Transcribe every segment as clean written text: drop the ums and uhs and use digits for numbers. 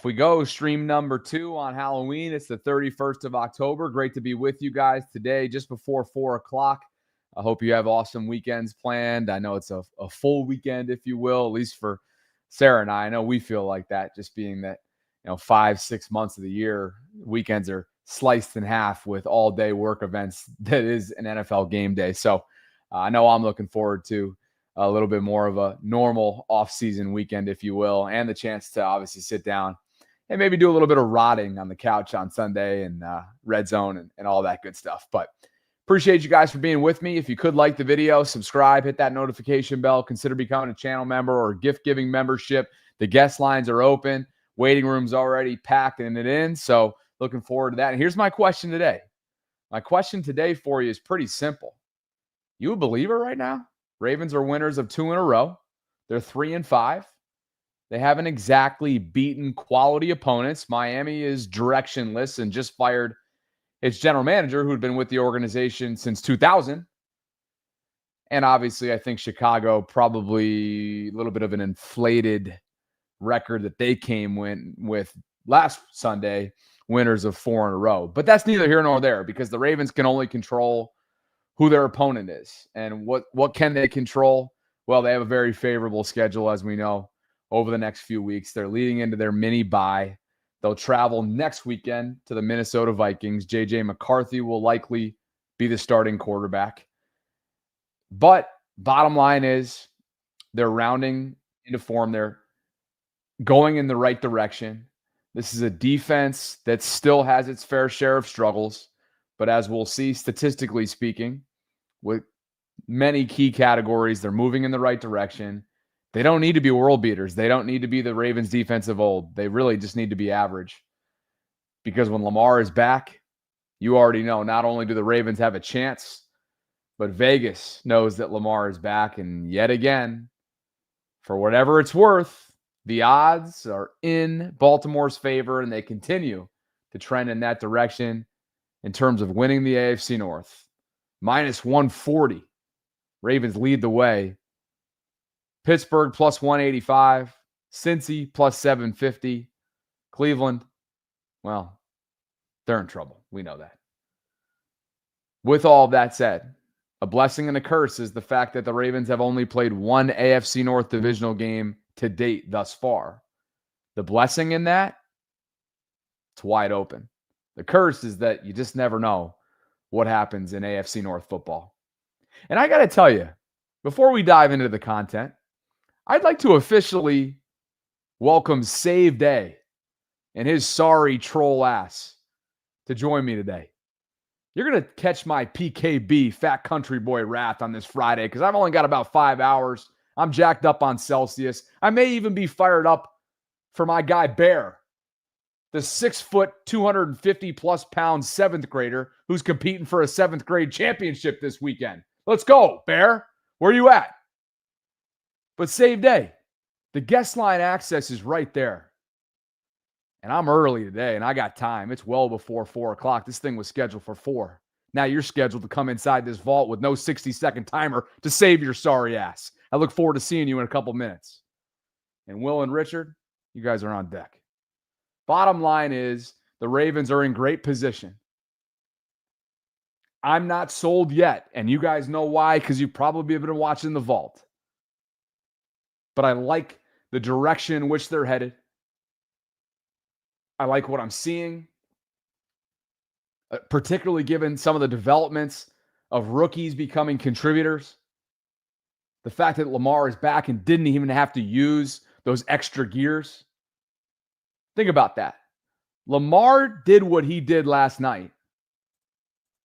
Off we go. Stream number 2 on Halloween. It's the 31st of October. Great to be with you guys today, just before 4 o'clock. I hope you have awesome weekends planned. I know it's a full weekend, if you will, at least for Sarah and I. I know we feel like that, just being that, 5-6 months of the year, weekends are sliced in half with all-day work events that is an NFL game day. So I know I'm looking forward to a little bit more of a normal off-season weekend, if you will, and the chance to obviously sit down and maybe do a little bit of rotting on the couch on Sunday and Red Zone and all that good stuff. But appreciate you guys for being with me. If you could like the video, subscribe, hit that notification bell, consider becoming a channel member or gift-giving membership. The guest lines are open. Waiting room's already packed and it in. So looking forward to that. And here's my question today. My question today for you is pretty simple. You a believer right now? Ravens are winners of 2 in a row. They're 3-5. They haven't exactly beaten quality opponents. Miami is directionless and just fired its general manager, who had been with the organization since 2000. And obviously, I think Chicago probably a little bit of an inflated record that they came with last Sunday, winners of 4 in a row. But that's neither here nor there, because the Ravens can only control who their opponent is. And what can they control? Well, they have a very favorable schedule, as we know, over the next few weeks. They're leading into their mini bye. They'll travel next weekend to the Minnesota Vikings. J.J. McCarthy will likely be the starting quarterback. But bottom line is they're rounding into form. They're going in the right direction. This is a defense that still has its fair share of struggles. But as we'll see, statistically speaking, with many key categories, they're moving in the right direction. They don't need to be world beaters. They don't need to be the Ravens defense of old. They really just need to be average. Because when Lamar is back, you already know, not only do the Ravens have a chance, but Vegas knows that Lamar is back. And yet again, for whatever it's worth, the odds are in Baltimore's favor, and they continue to trend in that direction. In terms of winning the AFC North, minus 140. Ravens lead the way. Pittsburgh plus 185. Cincy plus 750. Cleveland, well, they're in trouble. We know that. With all of that said, a blessing and a curse is the fact that the Ravens have only played one AFC North divisional game to date thus far. The blessing in that, it's wide open. The curse is that you just never know what happens in AFC North football. And I got to tell you, before we dive into the content, I'd like to officially welcome Save Day and his sorry troll ass to join me today. You're going to catch my PKB, Fat Country Boy wrath on this Friday, because I've only got about 5 hours. I'm jacked up on Celsius. I may even be fired up for my guy Bear, the 6-foot, 250-plus pound 7th grader who's competing for a 7th grade championship this weekend. Let's go, Bear. Where you at? But Save Day, the guest line access is right there. And I'm early today, and I got time. It's well before 4 o'clock. This thing was scheduled for 4. Now you're scheduled to come inside this vault with no 60-second timer to save your sorry ass. I look forward to seeing you in a couple minutes. And Will and Richard, you guys are on deck. Bottom line is the Ravens are in great position. I'm not sold yet, and you guys know why, because you probably have been watching the vault. But I like the direction in which they're headed. I like what I'm seeing, particularly given some of the developments of rookies becoming contributors. The fact that Lamar is back and didn't even have to use those extra gears. Think about that. Lamar did what he did last night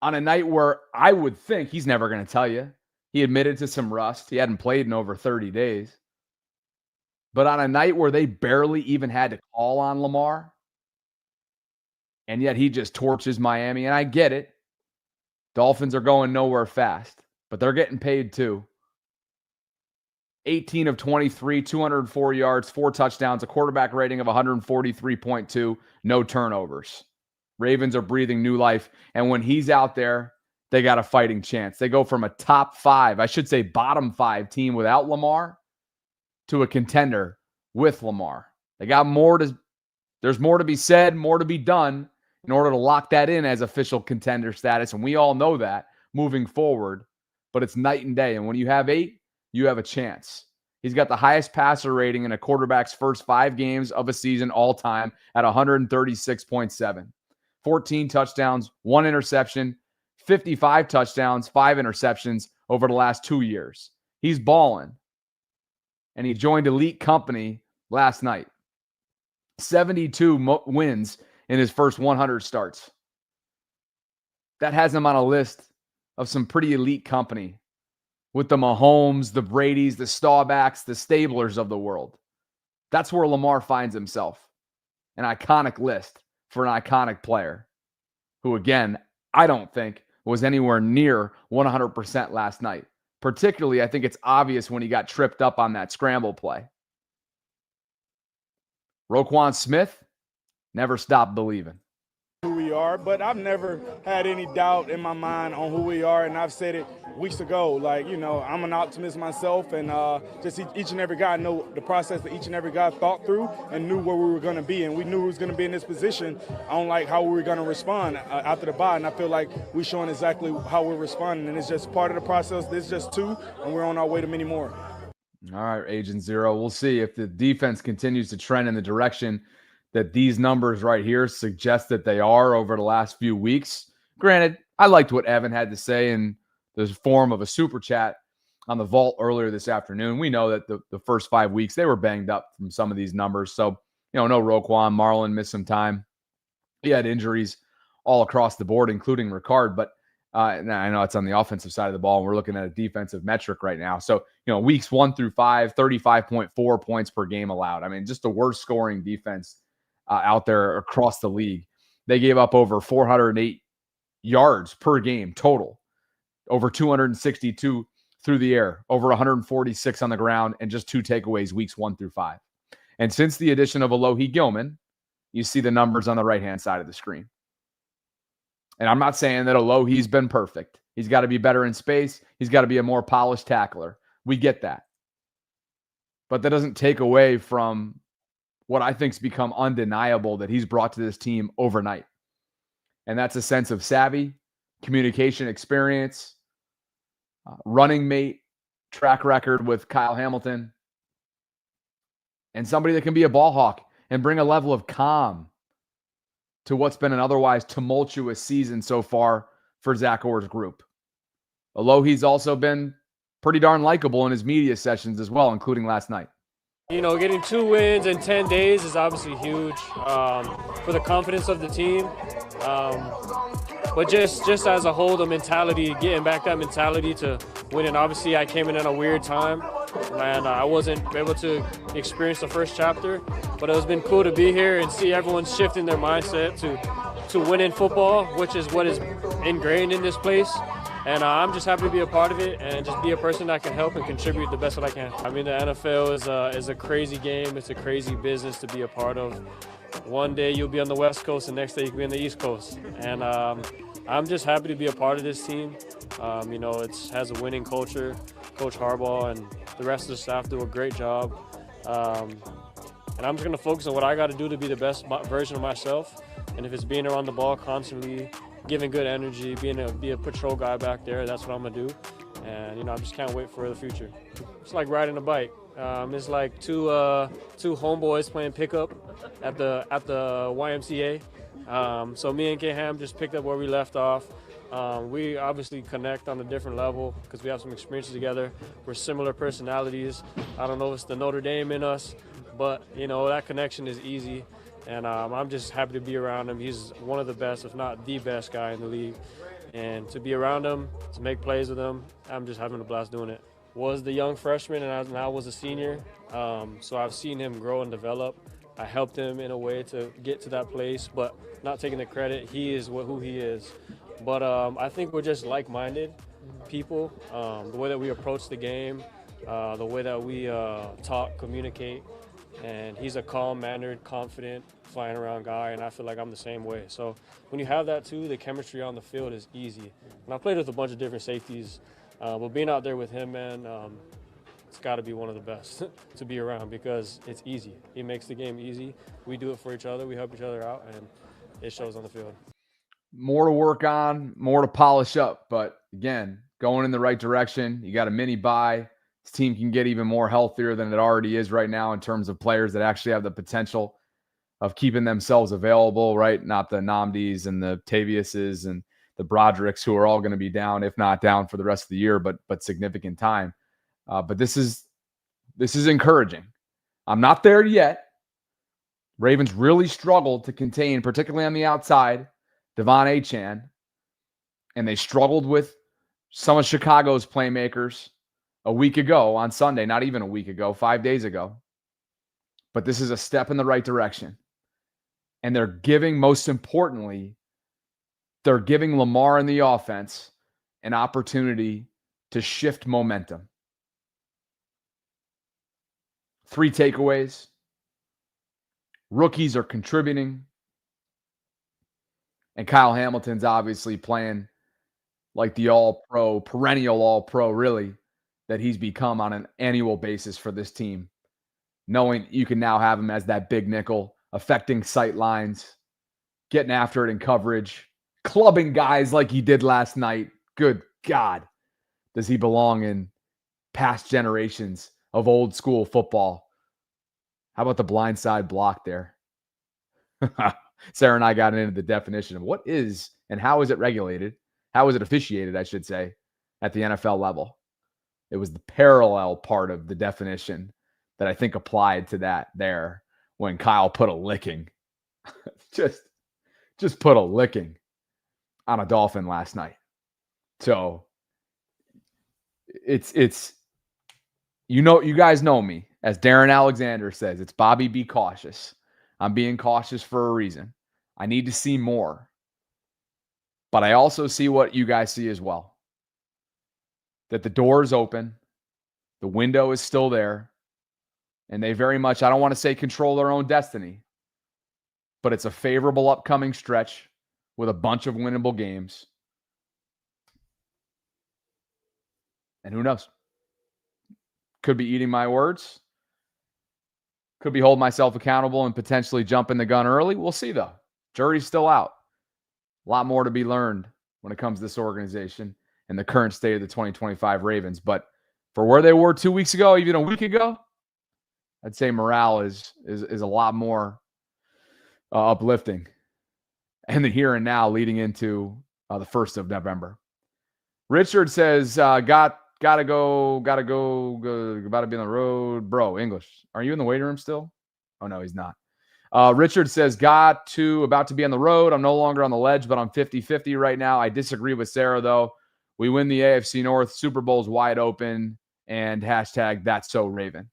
on a night where I would think he's never going to tell you. He admitted to some rust. He hadn't played in over 30 days. But on a night where they barely even had to call on Lamar, and yet he just torches Miami. And I get it. Dolphins are going nowhere fast, but they're getting paid too. 18 of 23, 204 yards, 4 touchdowns, a quarterback rating of 143.2, no turnovers. Ravens are breathing new life. And when he's out there, they got a fighting chance. They go from a top 5, I should say bottom 5 team without Lamar to a contender with Lamar. They got more to There's more to be said, more to be done in order to lock that in as official contender status. And we all know that moving forward, but it's night and day. And when you have 8, you have a chance. He's got the highest passer rating in a quarterback's first 5 games of a season all time at 136.7. 14 touchdowns, 1 interception, 55 touchdowns, 5 interceptions over the last 2 years. He's balling. And he joined elite company last night. 72 wins in his first 100 starts. That has him on a list of some pretty elite company with the Mahomes, the Bradys, the Staubachs, the Stablers of the world. That's where Lamar finds himself. An iconic list for an iconic player who, again, I don't think was anywhere near 100% last night. Particularly, I think it's obvious when he got tripped up on that scramble play. Roquan Smith never stopped believing. Who we are, but I've never had any doubt in my mind on who we are, and I've said it weeks ago. Like, I'm an optimist myself, and just each and every guy know the process that each and every guy thought through and knew where we were going to be, and we knew we was going to be in this position on like how we were going to respond after the bye, and I feel like we're showing exactly how we're responding, and it's just part of the process. This is just 2, and we're on our way to many more. All right, Agent Zero. We'll see if the defense continues to trend in the direction that these numbers right here suggest that they are over the last few weeks. Granted, I liked what Evan had to say in the form of a super chat on the vault earlier this afternoon. We know that the first 5 weeks, they were banged up from some of these numbers. So, no Roquan. Marlon missed some time. He had injuries all across the board, including Ricard. But I know it's on the offensive side of the ball, and we're looking at a defensive metric right now. So, weeks 1 through 5, 35.4 points per game allowed. I mean, just the worst scoring defense out there across the league. They gave up over 408 yards per game total, over 262 through the air, over 146 on the ground, and just 2 takeaways weeks 1 through 5. And since the addition of Alohi Gilman, you see the numbers on the right-hand side of the screen. And I'm not saying that Alohi's been perfect. He's got to be better in space. He's got to be a more polished tackler. We get that. But that doesn't take away from what I think's become undeniable that he's brought to this team overnight. And that's a sense of savvy, communication experience, running mate, track record with Kyle Hamilton, and somebody that can be a ball hawk and bring a level of calm to what's been an otherwise tumultuous season so far for Zach Orr's group. Alohi's also been pretty darn likable in his media sessions as well, including last night. Getting 2 wins in 10 days is obviously huge for the confidence of the team. But just as a whole, the mentality, getting back that mentality to winning. Obviously, I came in at a weird time, and I wasn't able to experience the first chapter. But it's been cool to be here and see everyone shifting their mindset to winning football, which is what is ingrained in this place. And I'm just happy to be a part of it and just be a person that can help and contribute the best that I can. I mean, the NFL is a crazy game. It's a crazy business to be a part of. One day you'll be on the West Coast, the next day you can be on the East Coast. And I'm just happy to be a part of this team. It has a winning culture. Coach Harbaugh and the rest of the staff do a great job. And I'm just going to focus on what I got to do to be the best version of myself. And if it's being around the ball constantly, giving good energy, be a patrol guy back there, that's what I'm going to do. And, I just can't wait for the future. It's like riding a bike. It's like two homeboys playing pickup at the YMCA. So me and K-Ham just picked up where we left off. We obviously connect on a different level because we have some experiences together. We're similar personalities. I don't know if it's the Notre Dame in us, but, that connection is easy. And I'm just happy to be around him. He's one of the best, if not the best guy in the league. And to be around him, to make plays with him, I'm just having a blast doing it. Was the young freshman, and I was a senior. So I've seen him grow and develop. I helped him in a way to get to that place, but not taking the credit. He is who he is. But I think we're just like-minded people. The way that we approach the game, the way that we talk, communicate. And he's a calm-mannered, confident, flying around guy, and I feel like I'm the same way. So when you have that too, the chemistry on the field is easy. And I played with a bunch of different safeties, but being out there with him, man, it's got to be one of the best to be around because it's easy. He makes the game easy. We do it for each other. We help each other out, and it shows on the field. More to work on, more to polish up. But again, going in the right direction. You got a mini bye. This team can get even more healthier than it already is right now in terms of players that actually have the potential of keeping themselves available, right? Not the Namdis and the Taviuses and the Broderick's, who are all going to be down, if not down for the rest of the year, but significant time. But this is encouraging. I'm not there yet. Ravens really struggled to contain, particularly on the outside, Devon Achane, and they struggled with some of Chicago's playmakers a week ago on Sunday, not even a week ago, 5 days ago. But this is a step in the right direction. And they're giving, most importantly, they're giving Lamar and the offense an opportunity to shift momentum. 3 takeaways. Rookies are contributing. And Kyle Hamilton's obviously playing like the all-pro, perennial all-pro, really, that he's become on an annual basis for this team. Knowing you can now have him as that big nickel, affecting sight lines, getting after it in coverage, clubbing guys like he did last night. Good God, does he belong in past generations of old school football? How about the blindside block there? Sarah and I got into the definition of what is and how is it regulated? How is it officiated, I should say, at the NFL level? It was the parallel part of the definition that I think applied to that there when Kyle put a licking. just put a licking on a Dolphin last night. So it's you guys know me. As Darren Alexander says, it's Bobby, be cautious. I'm being cautious for a reason. I need to see more. But I also see what you guys see as well. That the door is open. The window is still there. And they very much, I don't want to say control their own destiny, but it's a favorable upcoming stretch with a bunch of winnable games. And who knows? Could be eating my words. Could be holding myself accountable and potentially jumping the gun early. We'll see, though. Jury's still out. A lot more to be learned when it comes to this organization and the current state of the 2025 Ravens. But for where they were 2 weeks ago, even a week ago, I'd say morale is a lot more uplifting. And the here and now leading into the 1st of November. Richard says, gotta go, about to be on the road. Bro, English. Are you in the waiting room still? Oh, no, he's not. Richard says, about to be on the road. I'm no longer on the ledge, but I'm 50-50 right now. I disagree with Sarah, though. We win the AFC North. Super Bowl's wide open. And hashtag that's so Raven.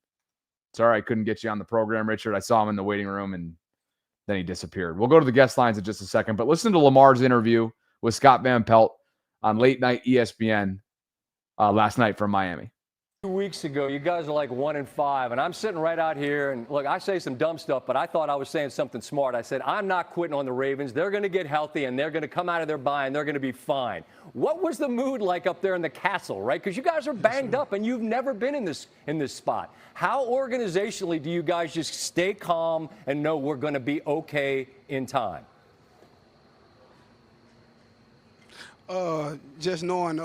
Sorry I couldn't get you on the program, Richard. I saw him in the waiting room, and then he disappeared. We'll go to the guest lines in just a second. But listen to Lamar's interview with Scott Van Pelt on late night ESPN last night from Miami. 2 weeks ago, you guys are like 1-5, and I'm sitting right out here, and look, I say some dumb stuff, but I thought I was saying something smart. I said, I'm not quitting on the Ravens. They're going to get healthy, and they're going to come out of their bye, and they're going to be fine. What was the mood like up there in the castle, right? Because you guys are banged up, and you've never been in this spot. How organizationally do you guys just stay calm and know we're going to be okay in time? Just knowing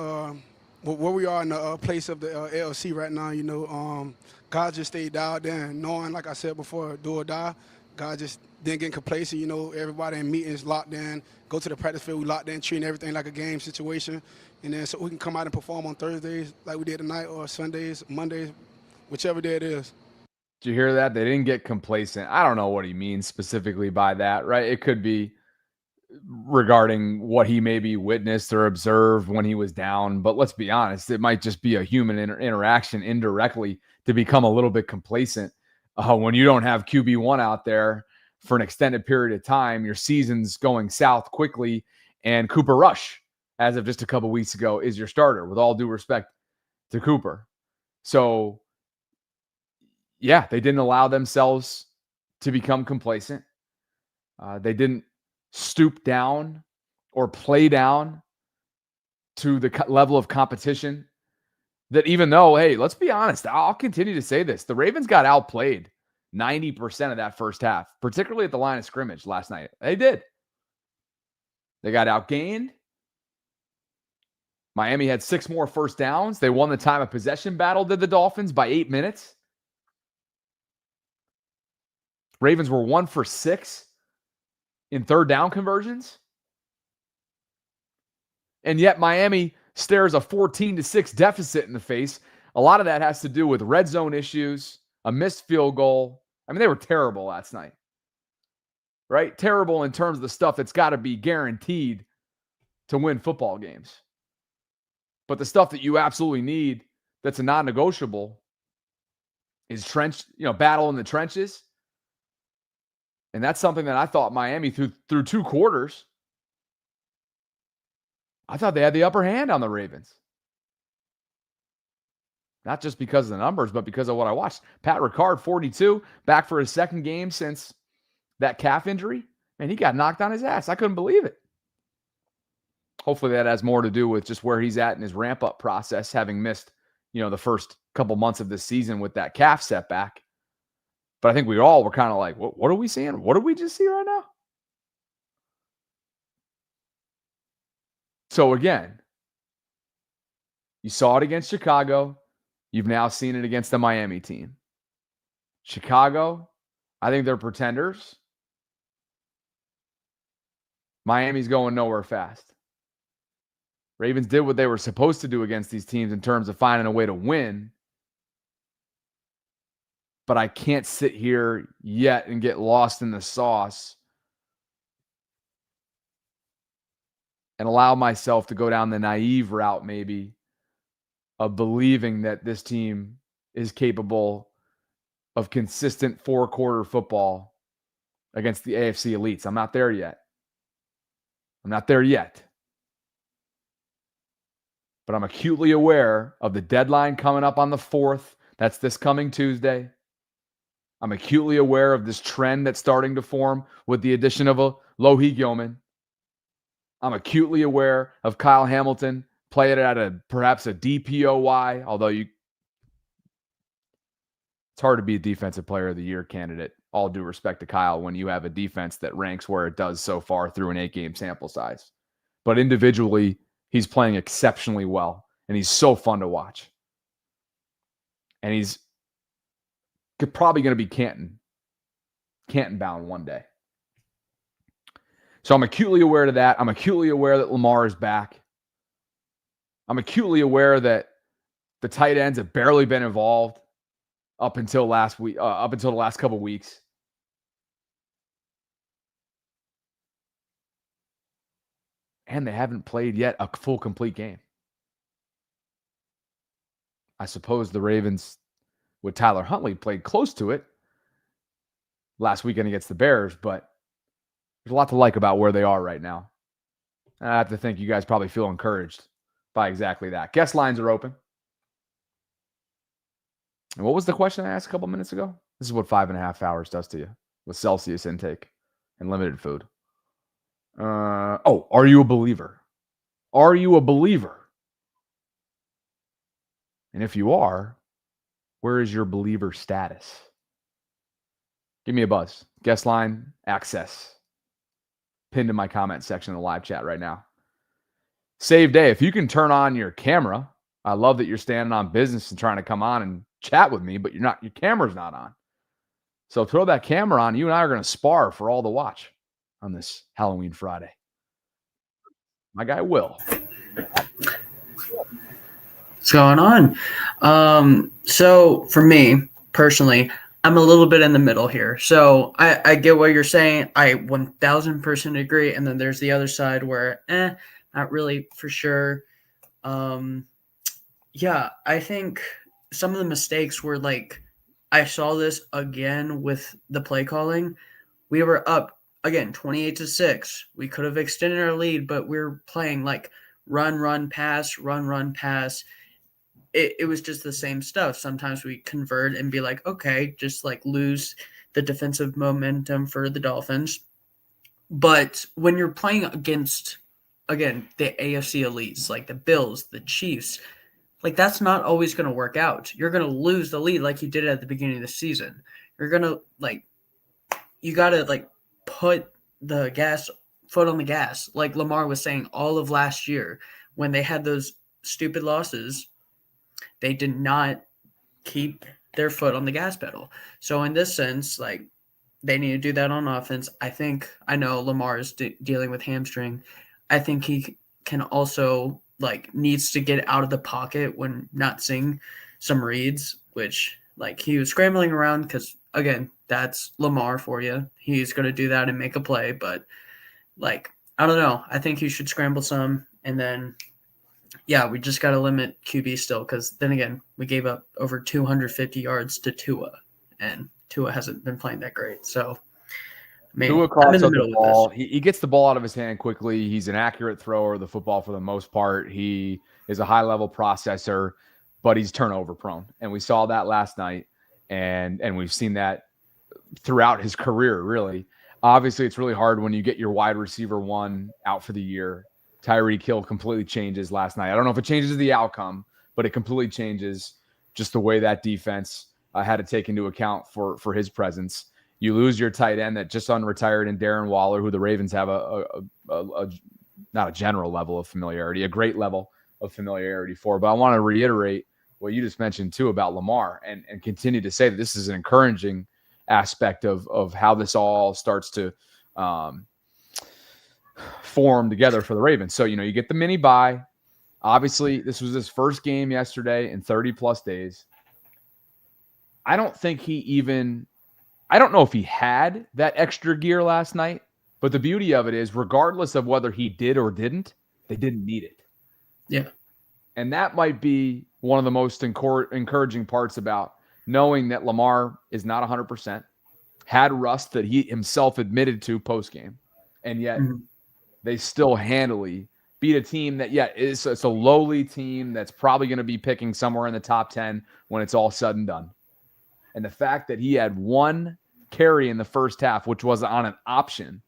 where we are in the place of the LLC right now, you know, God just stayed dialed in, knowing, like I said before, do or die. God just didn't get complacent, you know, everybody in meetings locked in, go to the practice field, we locked in, treating everything like a game situation. And then so we can come out and perform on Thursdays like we did tonight, or Sundays, Mondays, whichever day it is. Did you hear that? They didn't get complacent. I don't know what he means specifically by that, right? It could be regarding what he maybe witnessed or observed when he was down. But let's be honest, it might just be a human interaction indirectly to become a little bit complacent when you don't have QB1 out there for an extended period of time. Your season's going south quickly, and Cooper Rush, as of just a couple weeks ago, is your starter, with all due respect to Cooper. So, yeah, they didn't allow themselves to become complacent. They didn't stoop down or play down to the level of competition that even though, hey, let's be honest, I'll continue to say this. The Ravens got outplayed 90% of that first half, particularly at the line of scrimmage last night. They did. They got outgained. Miami had 6 more first downs. They won the time of possession battle, did the Dolphins, by 8 minutes. Ravens were 1 for 6 in third down conversions. And yet Miami stares a 14-6 deficit in the face. A lot of that has to do with red zone issues, a missed field goal. I mean, they were terrible last night, right? Terrible in terms of the stuff that's got to be guaranteed to win football games. But the stuff that you absolutely need that's a non-negotiable is battle in the trenches. And that's something that I thought Miami through 2 quarters, I thought they had the upper hand on the Ravens. Not just because of the numbers, but because of what I watched. Pat Ricard, 42, back for his second game since that calf injury. Man, he got knocked on his ass. I couldn't believe it. Hopefully that has more to do with just where he's at in his ramp-up process, having missed, the first couple months of this season with that calf setback. But I think we all were kind of like, what are we seeing? What did we just see right now? So again, you saw it against Chicago. You've now seen it against the Miami team. Chicago, I think they're pretenders. Miami's going nowhere fast. Ravens did what they were supposed to do against these teams in terms of finding a way to win. But I can't sit here yet and get lost in the sauce and allow myself to go down the naive route maybe of believing that this team is capable of consistent 4-quarter football against the AFC elites. I'm not there yet. But I'm acutely aware of the deadline coming up on the 4th. That's this coming Tuesday. I'm acutely aware of this trend that's starting to form with the addition of a Lohi Gilman. I'm acutely aware of Kyle Hamilton playing at perhaps a DPOY, although it's hard to be a defensive player of the year candidate, all due respect to Kyle, when you have a defense that ranks where it does so far through an 8-game sample size. But individually, he's playing exceptionally well, and he's so fun to watch. And he's probably going to be Canton bound one day. So I'm acutely aware of that. I'm acutely aware that Lamar is back. I'm acutely aware that the tight ends have barely been involved up until the last couple of weeks. And they haven't played yet a full, complete game. I suppose the Ravens, with Tyler Huntley, played close to it last weekend against the Bears, but there's a lot to like about where they are right now. I have to think you guys probably feel encouraged by exactly that. Guest lines are open. And what was the question I asked a couple minutes ago? This is what 5.5 hours does to you with Celsius intake and limited food. Are you a believer? Are you a believer? And if you are, where is your believer status? Give me a buzz. Guest line access. Pinned in my comment section in the live chat right now. Save day. If you can turn on your camera, I love that you're standing on business and trying to come on and chat with me, but your camera's not on. So throw that camera on. You and I are going to spar for all the watch on this Halloween Friday. My guy Will. What's going on? So for me personally, I'm a little bit in the middle here. So I get what you're saying. I 1000% agree. And then there's the other side where, not really for sure. Yeah, I think some of the mistakes were like, I saw this again with the play calling. We were up again, 28-6. We could have extended our lead, but we were playing like run, pass, run, pass. It was just the same stuff. Sometimes we convert and be like, okay, just like lose the defensive momentum for the Dolphins. But when you're playing against, again, the AFC elites, like the Bills, the Chiefs, like that's not always going to work out. You're going to lose the lead like you did at the beginning of the season. You're going to you got to put the foot on the gas. Like Lamar was saying all of last year when they had those stupid losses, they did not keep their foot on the gas pedal. So in this sense, they need to do that on offense. I know Lamar is dealing with hamstring. I think he can also needs to get out of the pocket when not seeing some reads, which he was scrambling around because again, that's Lamar for you. He's going to do that and make a play, but I don't know. I think he should scramble some, and then we just got to limit QB still because then again, we gave up over 250 yards to Tua, and Tua hasn't been playing that great. So, Tua coughs up the ball. He gets the ball out of his hand quickly. He's an accurate thrower of the football for the most part. He is a high-level processor, but he's turnover prone, and we saw that last night, and we've seen that throughout his career, really. Obviously, it's really hard when you get your wide receiver one out for the year. Tyreek Hill completely changes last night. I don't know if it changes the outcome, but it completely changes just the way that defense had to take into account for his presence. You lose your tight end that just unretired in Darren Waller, who the Ravens have a not a general level of familiarity, a great level of familiarity for. But I want to reiterate what you just mentioned too about Lamar and continue to say that this is an encouraging aspect of how this all starts to form together for the Ravens. So, you get the mini bye. Obviously, this was his first game yesterday in 30 plus days. I don't know if he had that extra gear last night, but the beauty of it is, regardless of whether he did or didn't, they didn't need it. Yeah. And that might be one of the most encouraging parts about knowing that Lamar is not 100%, had rust that he himself admitted to post-game, and yet they still handily beat a team that, it's a lowly team that's probably going to be picking somewhere in the top 10 when it's all said and done. And the fact that he had one carry in the first half, which was on an option,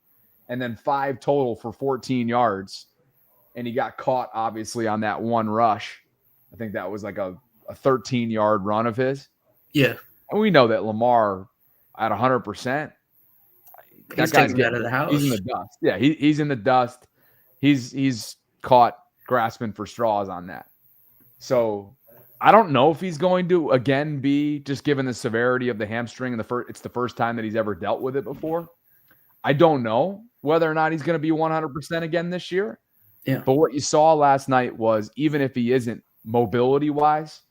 and then 5 total for 14 yards, and he got caught, obviously, on that one rush. I think that was like a 13-yard run of his. Yeah. And we know that Lamar at 100%, he's taken out of the house. He's in the dust. Yeah, he's in the dust. He's caught grasping for straws on that. So I don't know if he's going to again be, just given the severity of the hamstring and it's the first time that he's ever dealt with it before. I don't know whether or not he's going to be 100% again this year. Yeah. But what you saw last night was, even if he isn't mobility-wise,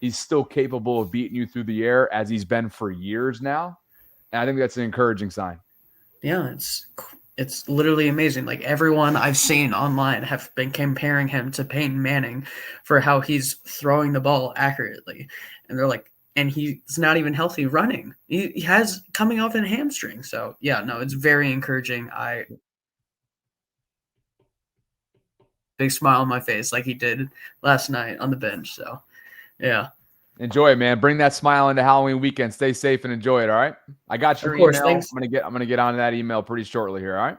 he's still capable of beating you through the air as he's been for years now. And I think that's an encouraging sign. Yeah, it's literally amazing. Everyone I've seen online have been comparing him to Peyton Manning for how he's throwing the ball accurately. And they're and he's not even healthy running. He has coming off a hamstring. So, it's very encouraging. Big smile on my face like he did last night on the bench. So, yeah. Enjoy it, man. Bring that smile into Halloween weekend. Stay safe and enjoy it, all right? I got your email. Thanks. I'm gonna get on that email pretty shortly here, all right?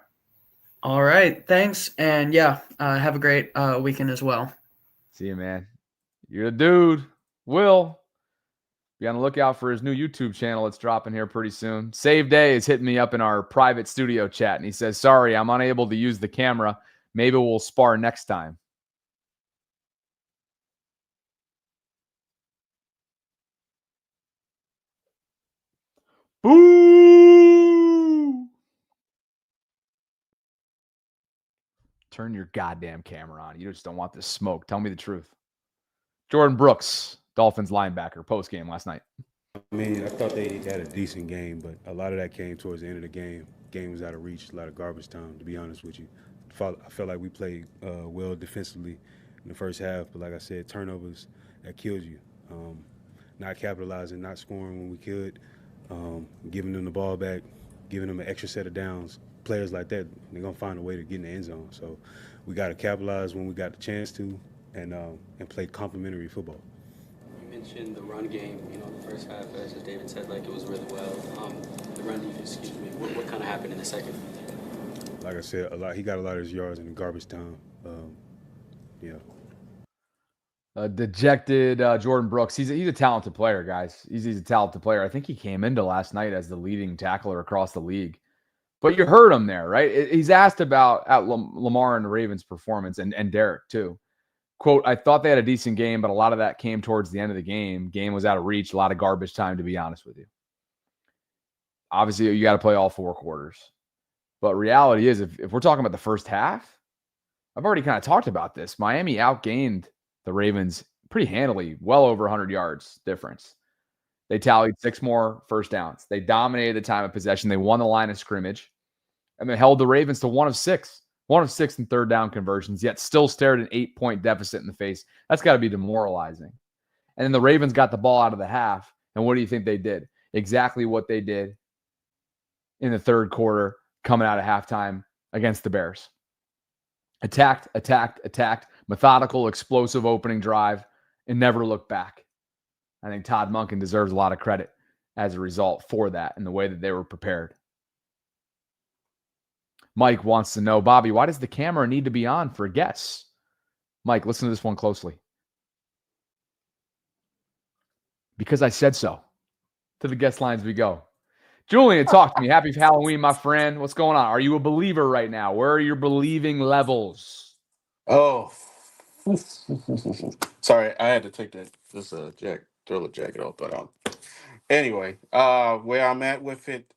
All right. Thanks. And have a great weekend as well. See you, man. You're the dude. Will. Be on the lookout for his new YouTube channel. It's dropping here pretty soon. Save Day is hitting me up in our private studio chat, and he says, sorry, I'm unable to use the camera. Maybe we'll spar next time. Boo! Turn your goddamn camera on. You just don't want this smoke. Tell me the truth. Jordan Brooks, Dolphins linebacker, post-game last night. I mean, I thought they had a decent game, but a lot of that came towards the end of the game. Game was out of reach, a lot of garbage time, to be honest with you. I felt like we played well defensively in the first half, but like I said, turnovers, that kills you. Not capitalizing, not scoring when we could, giving them the ball back, giving them an extra set of downs. Players like that, they're going to find a way to get in the end zone. So we got to capitalize when we got the chance to and play complementary football. You mentioned the run game, the first half, as David said, it was really well. The run defense, what kind of happened in the second? Like I said, he got a lot of his yards in the garbage time. Dejected Jordan Brooks. He's a talented player, guys. He's a talented player. I think he came into last night as the leading tackler across the league. But you heard him there, right? He's asked about Lamar and the Ravens' performance, and Derek too. Quote, I thought they had a decent game, but a lot of that came towards the end of the game. Game was out of reach, a lot of garbage time, to be honest with you. Obviously, you got to play all 4 quarters. But reality is, if we're talking about the first half, I've already kind of talked about this. Miami outgained the Ravens pretty handily, well over 100 yards difference. They tallied 6 more first downs. They dominated the time of possession. They won the line of scrimmage, and they held the Ravens to 1 of 6 in third down conversions, yet still stared an 8-point deficit in the face. That's got to be demoralizing. And then the Ravens got the ball out of the half, and what do you think they did? Exactly what they did in the third quarter coming out of halftime against the Bears. Attacked, methodical, explosive opening drive, and never looked back. I think Todd Monken deserves a lot of credit as a result for that and the way that they were prepared. Mike wants to know, Bobby, why does the camera need to be on for guests? Mike, listen to this one closely. Because I said so. To the guest lines we go. Julian, talk to me. Happy Halloween, my friend. What's going on? Are you a believer right now? Where are your believing levels? Oh, sorry, I had to take this thriller jacket off. But anyway, where I'm at with it,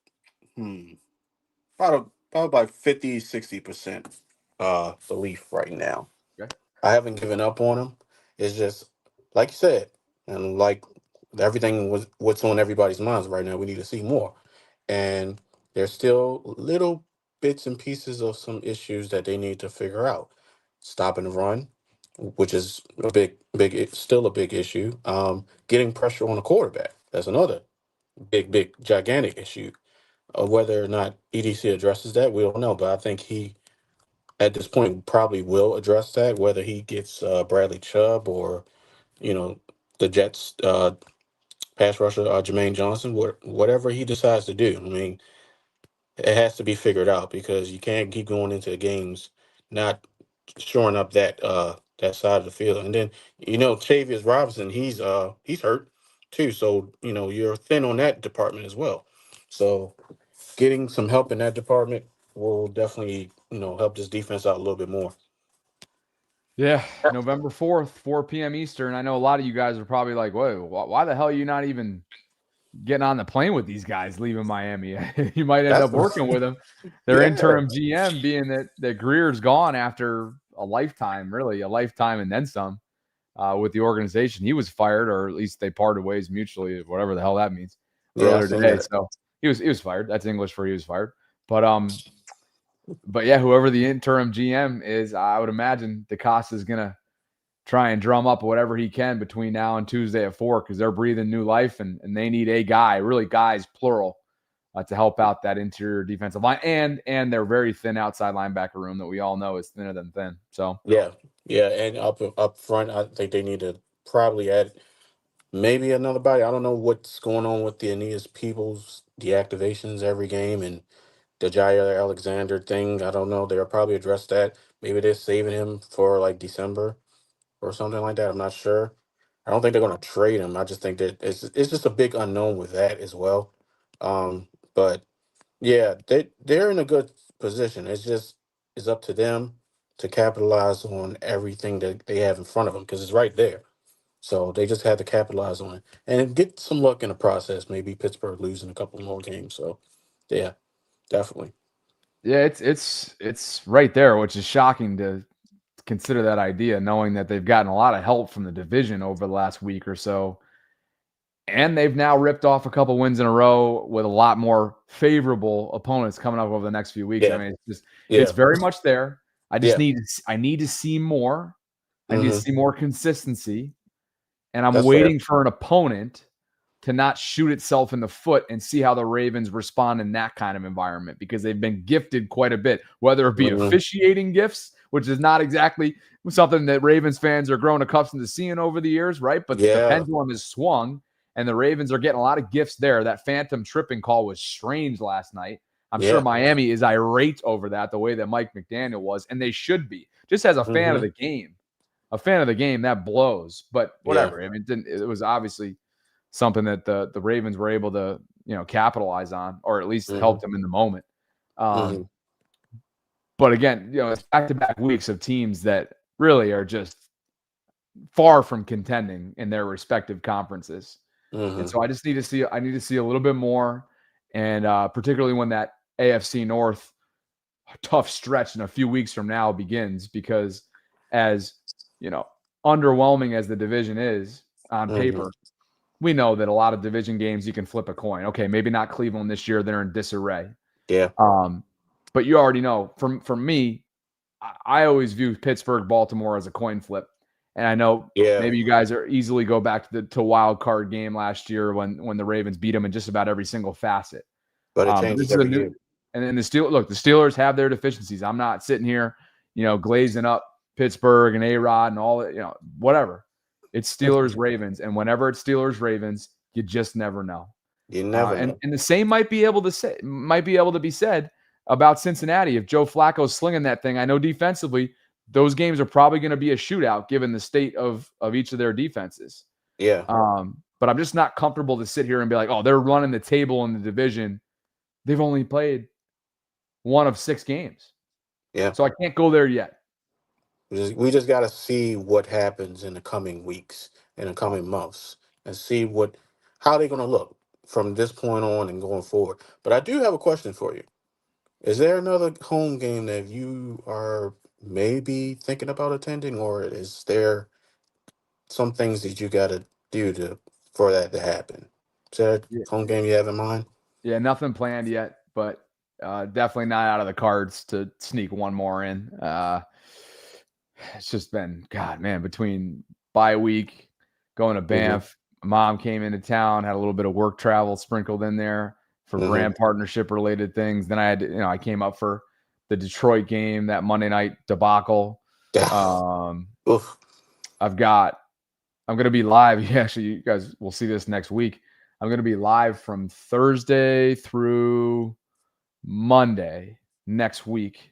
about 50-60% belief right now. Okay. I haven't given up on him. It's just like you said, and like everything was what's on everybody's minds right now. We need to see more, and there's still little bits and pieces of some issues that they need to figure out. Stopping the run, which is it's still a big issue. Getting pressure on the quarterback, that's another big, gigantic issue. Whether or not EDC addresses that, we don't know. But I think he, at this point, probably will address that. Whether he gets Bradley Chubb or, the Jets pass rusher Jermaine Johnson, whatever he decides to do. I mean, it has to be figured out because you can't keep going into games not shoring up that side of the field. And then Chavius Robinson, he's hurt too, so you're thin on that department as well. So getting some help in that department will definitely help this defense out a little bit more. Yeah, November 4th, 4 p.m. Eastern. I know a lot of you guys are probably like, whoa, why the hell are you not even getting on the plane with these guys leaving Miami? You might end up working with them. Their interim GM being that Greer's gone after a lifetime and then some with the organization. He was fired, or at least they parted ways mutually, whatever the hell that means, earlier today. So he was fired. That's English for he was fired. But yeah, whoever the interim GM is, I would imagine DeCosta is going to try and drum up whatever he can between now and Tuesday at 4 because they're breathing new life and they need a guy, really guys, plural, to help out that interior defensive line and their very thin outside linebacker room that we all know is thinner than thin. So yeah, and up front, I think they need to probably add maybe another body. I don't know what's going on with the Aeneas Peoples deactivations every game and the Jair Alexander thing. I don't know. They'll probably address that. Maybe they're saving him for like December or something like that. I'm not sure. I don't think they're going to trade him. I just think that it's just a big unknown with that as well. But yeah, they're in a good position. It's up to them to capitalize on everything that they have in front of them because it's right there. So they just have to capitalize on it and get some luck in the process. Maybe Pittsburgh losing a couple more games. So yeah, definitely. yeah, it's right there, which is shocking to consider that idea, knowing that they've gotten a lot of help from the division over the last week or so. And they've now ripped off a couple wins in a row with a lot more favorable opponents coming up over the next few weeks. Yeah. I mean, it's very much there. I need to see more. I need to see more consistency. And I'm waiting for an opponent to not shoot itself in the foot and see how the Ravens respond in that kind of environment because they've been gifted quite a bit, whether it be officiating gifts, which is not exactly something that Ravens fans are growing accustomed to seeing over the years, right? But the pendulum has swung, and the Ravens are getting a lot of gifts there. That phantom tripping call was strange last night. I'm sure Miami is irate over that, the way that Mike McDaniel was, and they should be. Just as a fan of the game, a fan of the game, that blows. But whatever. Yeah. I mean, it was obviously something that the Ravens were able to, capitalize on, or at least help them in the moment. But again, it's back-to-back weeks of teams that really are just far from contending in their respective conferences. And so I need to see a little bit more. And particularly when that AFC North tough stretch in a few weeks from now begins, because as underwhelming as the division is on paper, we know that a lot of division games you can flip a coin. Okay, maybe not Cleveland this year; they're in disarray. Yeah. But you already know. For me, I always view Pittsburgh, Baltimore as a coin flip. And I know maybe you guys are easily go back to wild card game last year when the Ravens beat them in just about every single facet. But it changes every year. And then the Steelers have their deficiencies. I'm not sitting here, glazing up Pittsburgh and A-Rod and all that, whatever. It's Steelers, Ravens. And whenever it's Steelers, Ravens, you just never know. You never know. And the same might be able to be said about Cincinnati. If Joe Flacco's slinging that thing, I know defensively, those games are probably going to be a shootout given the state of each of their defenses. Yeah. But I'm just not comfortable to sit here and be like, oh, they're running the table in the division. They've only played one of 6 games. Yeah. So I can't go there yet. We just got to see what happens in the coming weeks, in the coming months, and see how they're going to look from this point on and going forward. But I do have a question for you. Is there another home game that you are maybe thinking about attending, or is there some things that you got to do for that to happen? Is there a home game you have in mind? Yeah, nothing planned yet, but definitely not out of the cards to sneak one more in. It's just been, God, man, between bye week, going to Banff, mom came into town, had a little bit of work travel sprinkled in there for brand partnership related things. Then I had to, I came up for the Detroit game, that Monday night debacle. I'm going to be live. Actually, you guys will see this next week. I'm going to be live from Thursday through Monday next week.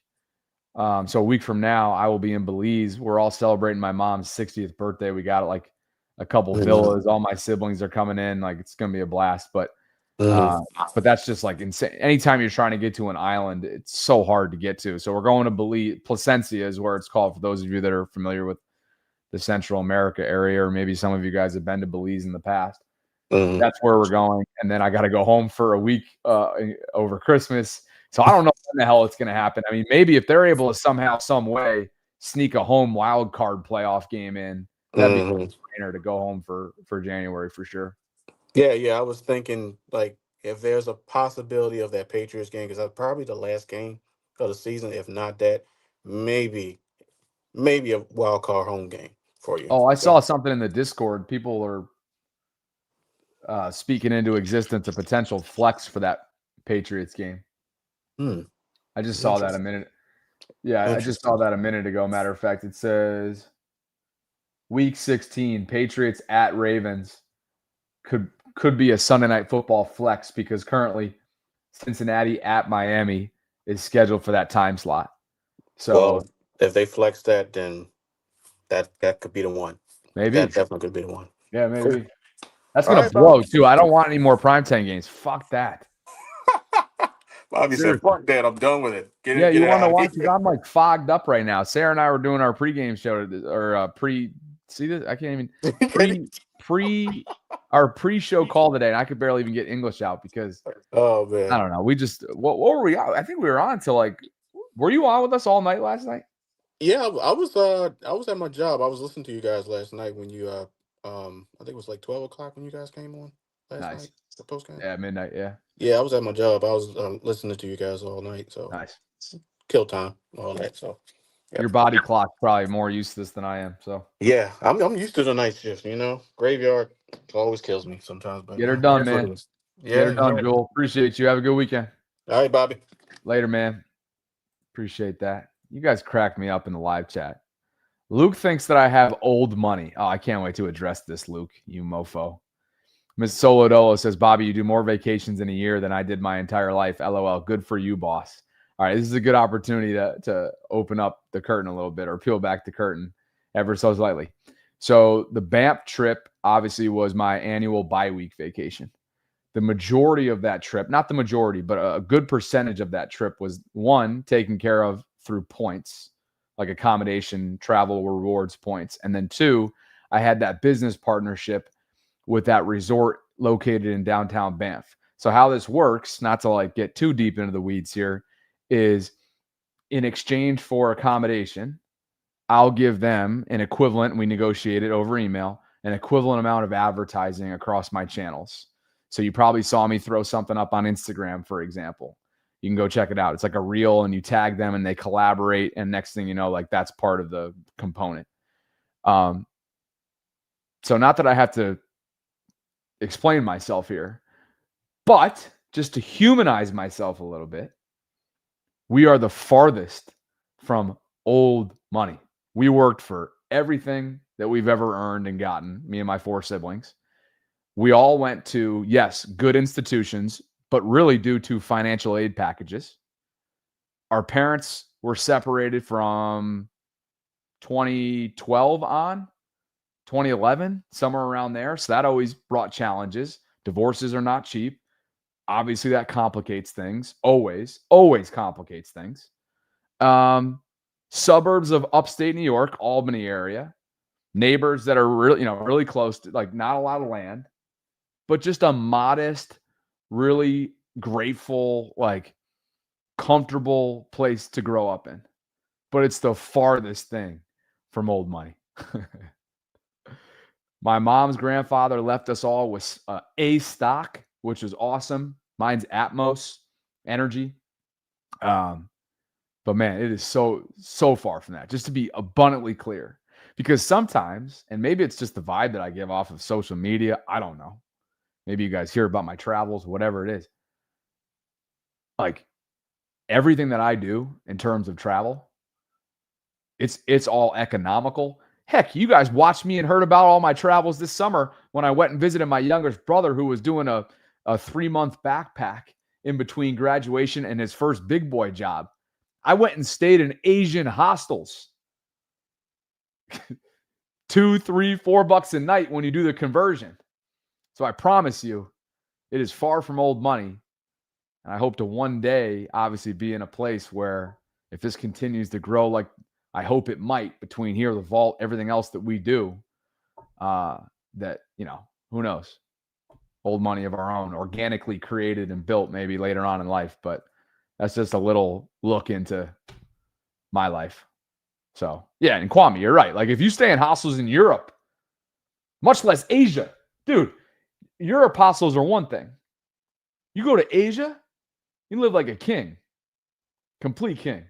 So a week from now, I will be in Belize. We're all celebrating my mom's 60th birthday. We got like a couple villas. All my siblings are coming in. Like, it's going to be a blast. But that's just like insane. Anytime you're trying to get to an island, it's so hard to get to. So we're going to Belize. Placencia is where it's called, for those of you that are familiar with the Central America area, or maybe some of you guys have been to Belize in the past. That's where we're going. And then I got to go home for a week over Christmas. So I don't know when the hell it's going to happen. I mean, maybe if they're able to somehow, some way sneak a home wild card playoff game in, that'd be a no-brainer to go home for January for sure. Yeah. I was thinking, like, if there's a possibility of that Patriots game, because that's probably the last game of the season. If not that, maybe a wild card home game for you. Oh, I saw something in the Discord. People are speaking into existence a potential flex for that Patriots game. I just saw that a minute. Yeah, I just saw that a minute ago. Matter of fact, it says Week 16, Patriots at Ravens could be a Sunday Night Football flex, because currently Cincinnati at Miami is scheduled for that time slot. So if they flex that, then that could be the one. Maybe that definitely could be the one. Yeah, maybe. Cool. That's gonna blow too. I don't want any more primetime games. Fuck that. Bobby said, "Fuck that! I'm done with it." You want to watch? Because I'm like fogged up right now. Sarah and I were doing our pregame show, or See this? I can't even our pre-show call today, and I could barely even get English out because oh man, I don't know. We just what were we on? I think we were on till like. Were you on with us all night last night? Yeah, I was at my job. I was listening to you guys last night when you I think it was like 12 o'clock when you guys came on last night. The postgame. Yeah, midnight. Yeah, I was at my job. I was listening to you guys all night. So nice. Kill time, all that. So your body clock's probably more used to this than I am. So yeah, I'm used to the night shift. Graveyard always kills me sometimes. But get her done, man. Yeah, get her done, Joel. Appreciate you. Have a good weekend. All right, Bobby. Later, man. Appreciate that. You guys crack me up in the live chat. Luke thinks that I have old money. Oh, I can't wait to address this, Luke, you mofo. Miss Solodolo says, Bobby, you do more vacations in a year than I did my entire life. LOL. Good for you, boss. All right, this is a good opportunity to open up the curtain a little bit, or peel back the curtain ever so slightly. So the Banff trip obviously was my annual bye-week vacation. The majority of that trip, not the majority, but a good percentage of that trip was, one, taken care of through points, like accommodation, travel rewards points. And then two, I had that business partnership with that resort located in downtown Banff. So how this works, not to like get too deep into the weeds here, is in exchange for accommodation, I'll give them an equivalent, we negotiate it over email, an equivalent amount of advertising across my channels. So you probably saw me throw something up on Instagram, for example. You can go check it out. It's like a reel and you tag them and they collaborate. And next thing you know, like that's part of the component. So not that I have to explain myself here, but just to humanize myself a little bit, we are the farthest from old money. We worked for everything that we've ever earned and gotten, me and my 4 siblings. We all went to, yes, good institutions, but really due to financial aid packages. Our parents were separated from 2012 on, 2011, somewhere around there. So that always brought challenges. Divorces are not cheap. Obviously, that complicates things. Always complicates things. Suburbs of upstate New York, Albany area. Neighbors that are really, really close to, like, not a lot of land, but just a modest, really grateful, like, comfortable place to grow up in. But it's the farthest thing from old money. My mom's grandfather left us all with A stock, which was awesome. Mine's Atmos Energy. But man, it is so far from that, just to be abundantly clear. Because sometimes, and maybe it's just the vibe that I give off of social media, I don't know. Maybe you guys hear about my travels, whatever it is. Like, everything that I do in terms of travel, it's all economical. Heck, you guys watched me and heard about all my travels this summer when I went and visited my youngest brother who was doing a 3-month backpack in between graduation and his first big boy job. I went and stayed in Asian hostels. $2, $3, $4 a night when you do the conversion. So I promise you, it is far from old money. And I hope to one day, obviously, be in a place where, if this continues to grow like I hope it might, between here, the vault, everything else that we do, that, who knows? Old money of our own, organically created and built maybe later on in life. But that's just a little look into my life. So, yeah, and Kwame, you're right. Like, if you stay in hostels in Europe, much less Asia, dude, Europe hostels are one thing. You go to Asia, you live like a king. Complete king.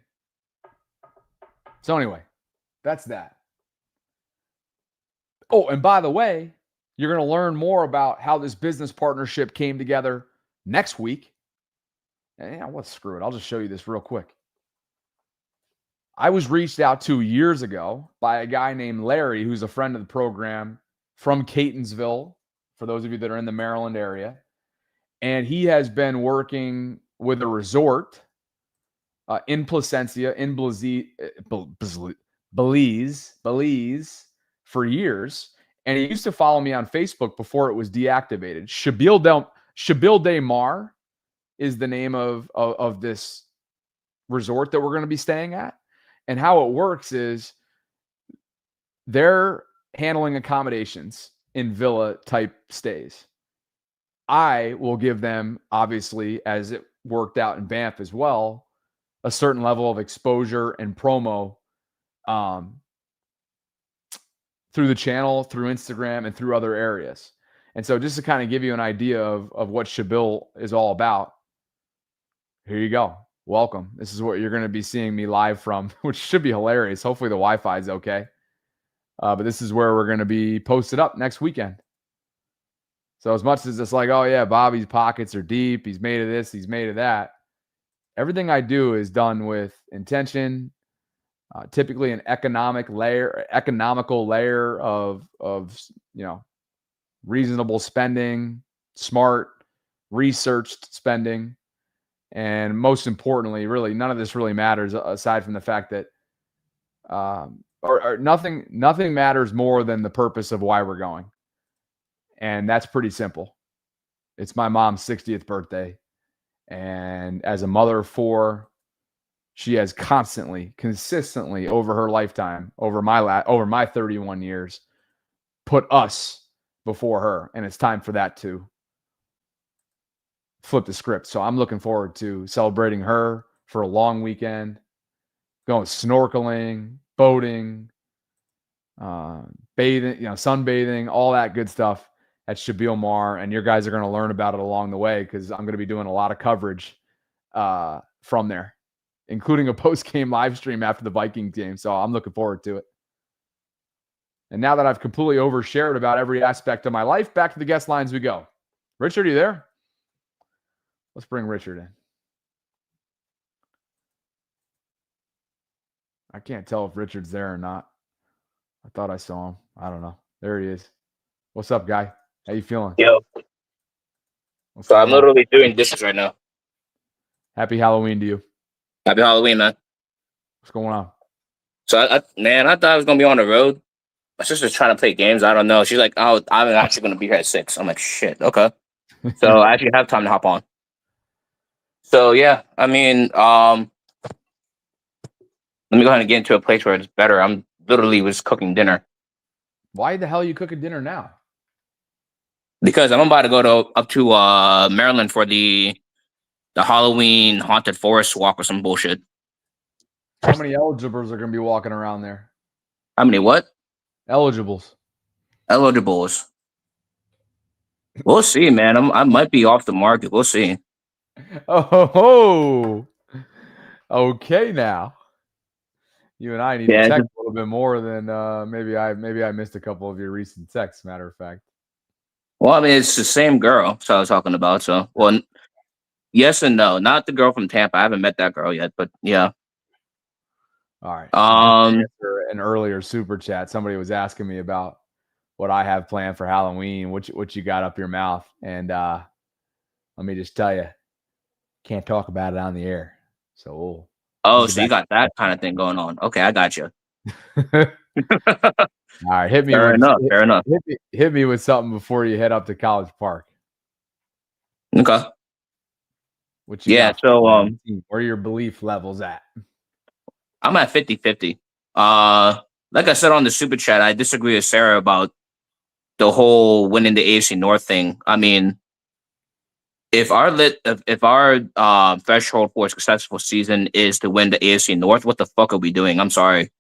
So anyway, that's that. Oh, and by the way, you're going to learn more about how this business partnership came together next week. And let's screw it. I'll just show you this real quick. I was reached out to years ago by a guy named Larry, who's a friend of the program from Catonsville, for those of you that are in the Maryland area. And he has been working with a resort in Placencia, in Belize for years. And he used to follow me on Facebook before it was deactivated. Shabil Del Mar is the name of this resort that we're going to be staying at. And how it works is they're handling accommodations in villa type stays. I will give them, obviously, as it worked out in Banff as well, a certain level of exposure and promo through the channel, through Instagram, and through other areas. And so just to kind of give you an idea of what Shabil is all about, here you go. Welcome. This is what you're going to be seeing me live from, which should be hilarious. Hopefully the Wi-Fi is okay. But this is where we're going to be posted up next weekend. So as much as it's like, oh yeah, Bobby's pockets are deep, he's made of this, he's made of that, everything I do is done with intention, typically an economical layer of reasonable spending, smart, researched spending. And most importantly, really, none of this really matters aside from the fact that or nothing matters more than the purpose of why we're going. And that's pretty simple. It's my mom's 60th birthday. And as a mother of 4, she has consistently over her lifetime, over my 31 years, put us before her. And it's time for that to flip the script. So I'm looking forward to celebrating her for a long weekend, going snorkeling, boating, bathing, sunbathing, all that good stuff at Shabil Mar. And your guys are going to learn about it along the way because I'm going to be doing a lot of coverage from there, including a post-game live stream after the Vikings game. So I'm looking forward to it. And now that I've completely overshared about every aspect of my life, back to the guest lines we go. Richard, are you there? Let's bring Richard in. I can't tell if Richard's there or not. I thought I saw him. I don't know. There he is. What's up, guy? How you feeling? Yo. So I'm literally doing dishes right now. Happy Halloween to you. Happy Halloween, man. What's going on? So, I thought I was going to be on the road. My sister's trying to play games. I don't know. She's like, oh, I'm actually going to be here at 6. I'm like, shit, okay. So I actually have time to hop on. So, yeah, I mean, let me go ahead and get into a place where it's better. I'm literally was cooking dinner. Why the hell are you cooking dinner now? Because I'm about to go up to Maryland for the Halloween haunted forest walk or some bullshit. How many eligibles are going to be walking around there? How many what? Eligibles. We'll see, man. I might be off the market. We'll see. Oh, okay. Now, you and I need to text a little bit more than maybe I missed a couple of your recent texts. Matter of fact. Well, I mean, it's the same girl I was talking about. So, well, yes and no. Not the girl from Tampa. I haven't met that girl yet, but yeah. All right. An earlier super chat, somebody was asking me about what I have planned for Halloween, what you got up your mouth, and let me just tell you, can't talk about it on the air. So, so you got that kind of thing going on. Okay, I got you. All right, hit me. Fair enough. Hit me with something before you head up to College Park. Okay. What you got? So where are your belief levels at? I'm at 50-50. Like I said on the super chat, I disagree with Sarah about the whole winning the AFC North thing. I mean, if our threshold for a successful season is to win the AFC North, what the fuck are we doing? I'm sorry,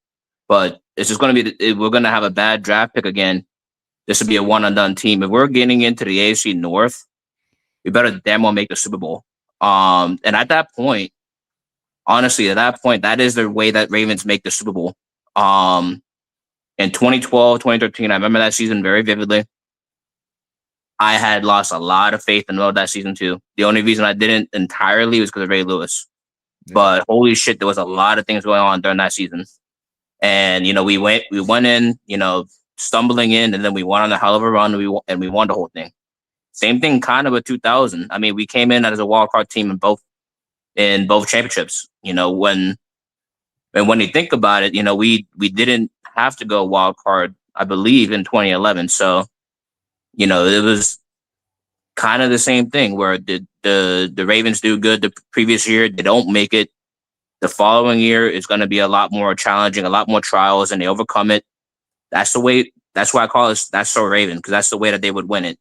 but it's just going to be we're going to have a bad draft pick again. This would be a one and done team. If we're getting into the AFC North, we better damn well make the Super Bowl. And at that point, honestly, that is the way that Ravens make the Super Bowl. In 2012, 2013, I remember that season very vividly. I had lost a lot of faith in that season too. The only reason I didn't entirely was because of Ray Lewis. Yeah. But holy shit, there was a lot of things going on during that season. And, we went in, stumbling in, and then we went on a hell of a run, and we won the whole thing. Same thing kind of with 2000. I mean, we came in as a wild card team in both championships. When you think about it, we didn't have to go wild card, I believe, in 2011. So, it was kind of the same thing where the Ravens do good the previous year. They don't make it. The following year is going to be a lot more challenging, a lot more trials, and they overcome it. That's the way. That's why I call it That's So Raven, because that's the way that they would win it.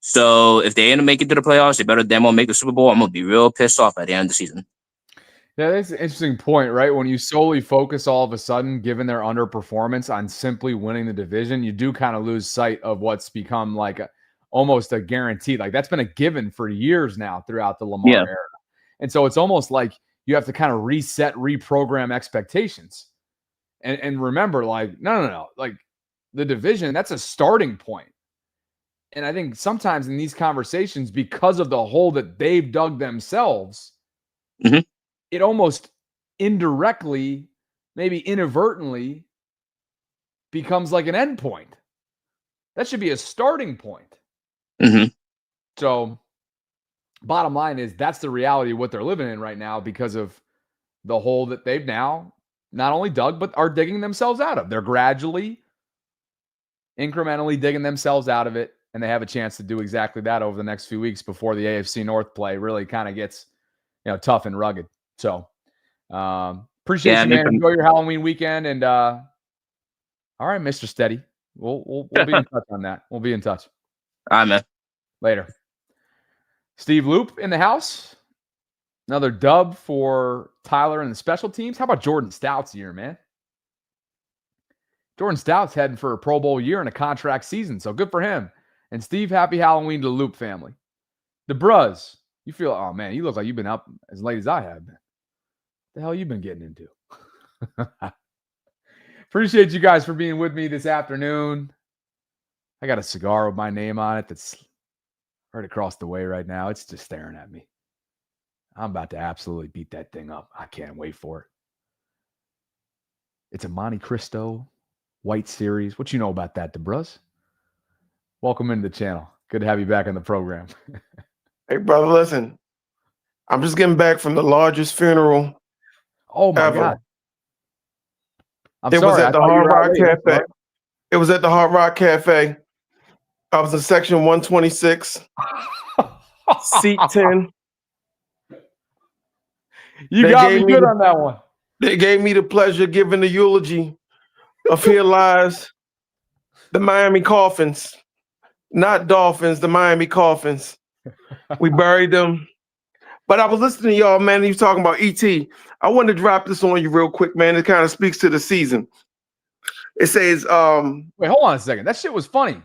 So if they end up making it to the playoffs, they better damn well make the Super Bowl. I'm going to be real pissed off at the end of the season. Yeah, that's an interesting point, right? When you solely focus all of a sudden, given their underperformance, on simply winning the division, you do kind of lose sight of what's become like almost a guarantee. Like that's been a given for years now throughout the Lamar era. And so it's almost like you have to kind of reprogram expectations. And remember, like, no. Like the division, that's a starting point. And I think sometimes in these conversations, because of the hole that they've dug themselves, it almost indirectly, maybe inadvertently, becomes like an end point. That should be a starting point. So bottom line is that's the reality of what they're living in right now because of the hole that they've now not only dug, but are digging themselves out of. They're gradually, incrementally digging themselves out of it, and they have a chance to do exactly that over the next few weeks before the AFC North play really kind of gets, tough and rugged. So appreciate you, man. Enjoy your Halloween weekend, and all right, Mr. Steady. We'll be in touch on that. We'll be in touch. All right, man. Later. Steve Loop in the house. Another dub for Tyler and the special teams. How about Jordan Stout's year, man? Jordan Stout's heading for a Pro Bowl year and a contract season, so good for him. And Steve, happy Halloween to the Loop family. The Bruz, you feel, oh man, you look like you've been up as late as I have been. What the hell you been getting into? Appreciate you guys for being with me this afternoon. I got a cigar with my name on it that's right across the way right now. It's just staring at me. I'm about to absolutely beat that thing up. I can't wait for it. It's a Monte Cristo White Series. What you know about that, DeBruz? Welcome into the channel. Good to have you back on the program. Hey, brother, listen. I'm just getting back from the largest funeral ever. God. It was at the Hard Rock Cafe. It was at the Hard Rock Cafe. I was in section 126, seat 10. You got me good on that one. They gave me the pleasure of giving the eulogy of Here Lies the Miami Coffins. Not Dolphins, the Miami Coffins. We buried them. But I was listening to y'all, man. You was talking about E.T. I wanted to drop this on you real quick, man. It kind of speaks to the season. It says, wait, hold on a second. That shit was funny.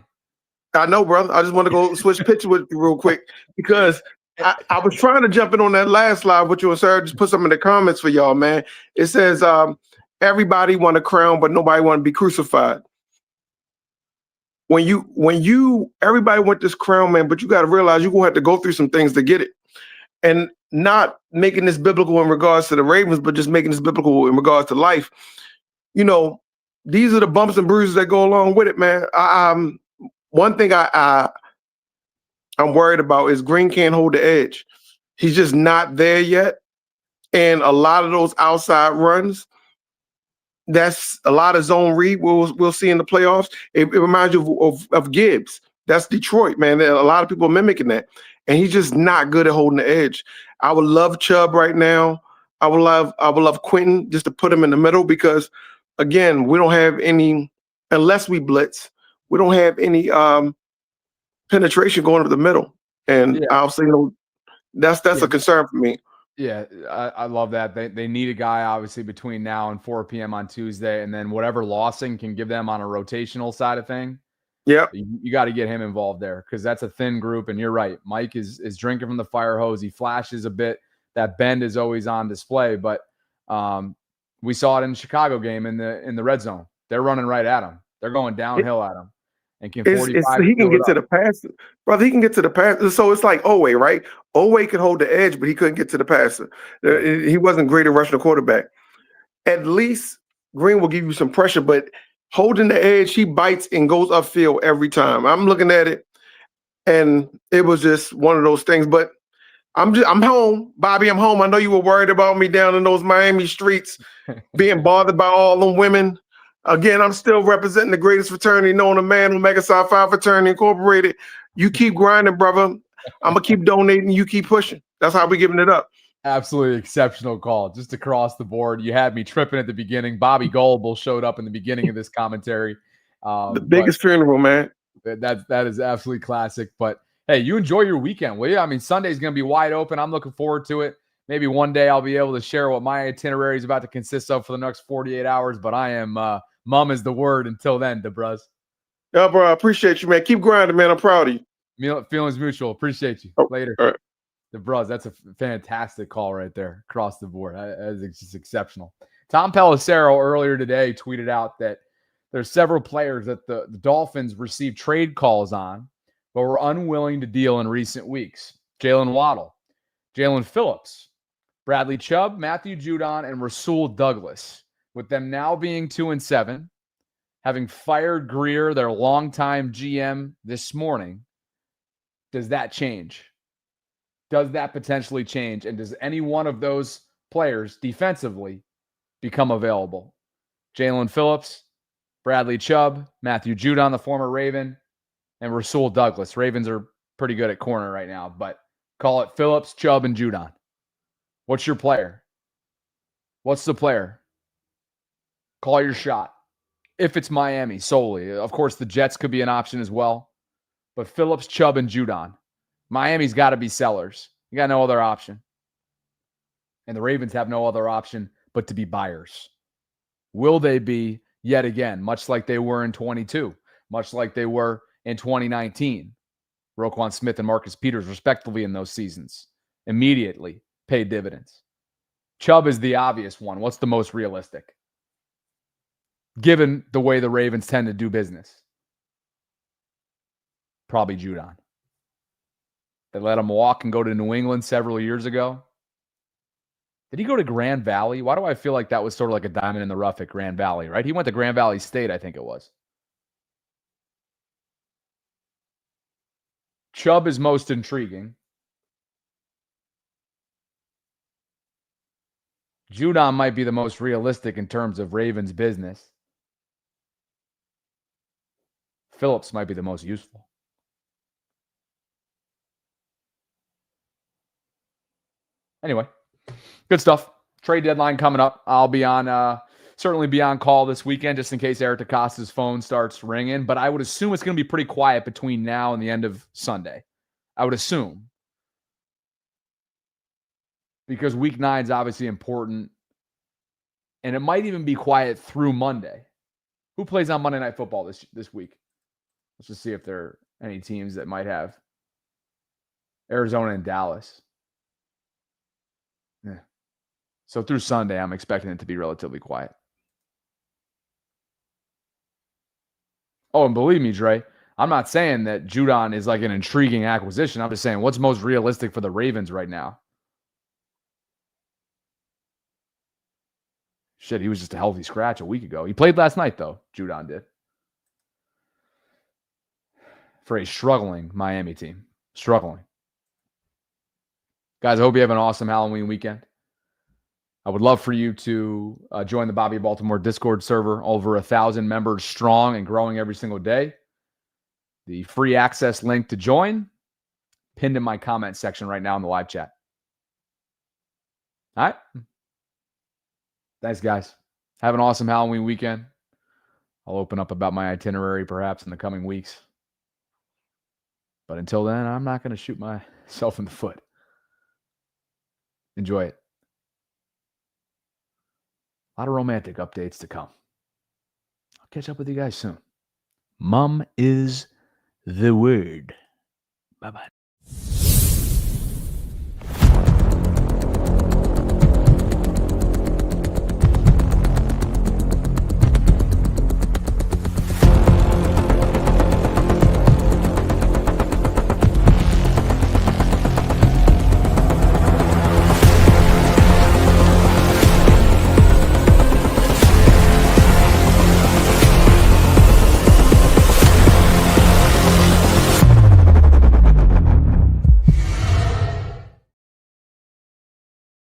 I know, brother. I just want to go switch picture with you real quick because I was trying to jump in on that last slide with you and Sarah. Just put some in the comments for y'all, man. It says, everybody want a crown, but nobody want to be crucified. Everybody want this crown, man, but you got to realize you're going to have to go through some things to get it. And not making this biblical in regards to the Ravens, but just making this biblical in regards to life. These are the bumps and bruises that go along with it, man. One thing I'm worried about is Green can't hold the edge. He's just not there yet. And a lot of those outside runs, that's a lot of zone read we'll see in the playoffs. It reminds you of Gibbs. That's Detroit, man. A lot of people are mimicking that. And he's just not good at holding the edge. I would love Chubb right now. I would love Quentin just to put him in the middle because, again, we don't have any, unless we blitz, we don't have any penetration going up the middle. And obviously, that's a concern for me. Yeah, I love that. They need a guy, obviously, between now and 4 p.m. on Tuesday, and then whatever Lawson can give them on a rotational side of thing. Yeah, you got to get him involved there because that's a thin group. And you're right, Mike is drinking from the fire hose. He flashes a bit. That bend is always on display. But we saw it in the Chicago game in the red zone. They're running right at him. They're going downhill at him. And can 45 he can get to the passer, brother. He can get to the passer. So it's like Owe, right? Owe could hold the edge, but he couldn't get to the passer. He wasn't great at rushing the quarterback. At least Green will give you some pressure, but holding the edge, he bites and goes upfield every time. I'm looking at it, and it was just one of those things. But I'm home, Bobby. I'm home. I know you were worried about me down in those Miami streets, being bothered by all them women. Again, I'm still representing the greatest fraternity known to man, Omega Psi Phi Fraternity Incorporated. You keep grinding, brother. I'm gonna keep donating. You keep pushing. That's how we giving it up. Absolutely exceptional call, just across the board. You had me tripping at the beginning. Bobby Goldbull showed up in the beginning of this commentary. The biggest funeral, man. That is absolutely classic. But hey, you enjoy your weekend, will you? I mean, Sunday's going to be wide open. I'm looking forward to it. Maybe one day I'll be able to share what my itinerary is about to consist of for the next 48 hours. But I am mum is the word until then, DeBruz. Yeah, bro. I appreciate you, man. Keep grinding, man. I'm proud of you. Feelings mutual. Appreciate you. Later. All right. DeBruz, that's a fantastic call right there across the board. That is just exceptional. Tom Pelissero earlier today tweeted out that there's several players that the Dolphins received trade calls on, but were unwilling to deal in recent weeks. Jalen Waddle, Jalen Phillips, Bradley Chubb, Matthew Judon, and Rasul Douglas. With them now being 2-7, having fired Greer, their longtime GM, this morning, does that change? Does that potentially change? And does any one of those players defensively become available. Jalen Phillips, Bradley Chubb, Matthew Judon, the former Raven, and Rasul Douglas. Ravens are pretty good at corner right now, but call it Phillips, Chubb, and Judon. What's your player? What's the player? Call your shot. If it's Miami solely. Of course, the Jets could be an option as well. But Phillips, Chubb, and Judon. Miami's got to be sellers. You got no other option. And the Ravens have no other option but to be buyers. Will they be yet again, much like they were in 22, much like they were in 2019? Roquan Smith and Marcus Peters, respectively, in those seasons, immediately paid dividends. Chubb is the obvious one. What's the most realistic? Given the way the Ravens tend to do business. Probably Judon. They let him walk and go to New England several years ago. Did he go to Grand Valley? Why do I feel like that was sort of like a diamond in the rough at Grand Valley, right? He went to Grand Valley State, I think it was. Chubb is most intriguing. Judon might be the most realistic in terms of Ravens business. Phillips might be the most useful. Anyway, good stuff. Trade deadline coming up. I'll be on, certainly be on call this weekend just in case Eric DeCosta's phone starts ringing. But I would assume it's going to be pretty quiet between now and the end of Sunday. I would assume. Because week 9 is obviously important. And it might even be quiet through Monday. Who plays on Monday Night Football this week? Let's just see if there are any teams that might have. Arizona and Dallas. Yeah. So through Sunday, I'm expecting it to be relatively quiet. Oh, and believe me, Dre, I'm not saying that Judon is like an intriguing acquisition. I'm just saying what's most realistic for the Ravens right now. Shit, he was just a healthy scratch a week ago. He played last night, though. Judon did. For a struggling Miami team. Struggling. Guys, I hope you have an awesome Halloween weekend. I would love for you to join the Bobby Baltimore Discord server. Over 1,000 members strong and growing every single day. The free access link to join, pinned in my comment section right now in the live chat. All right. Thanks, guys. Have an awesome Halloween weekend. I'll open up about my itinerary perhaps in the coming weeks. But until then, I'm not going to shoot myself in the foot. Enjoy it. A lot of romantic updates to come. I'll catch up with you guys soon. Mum is the word. Bye-bye.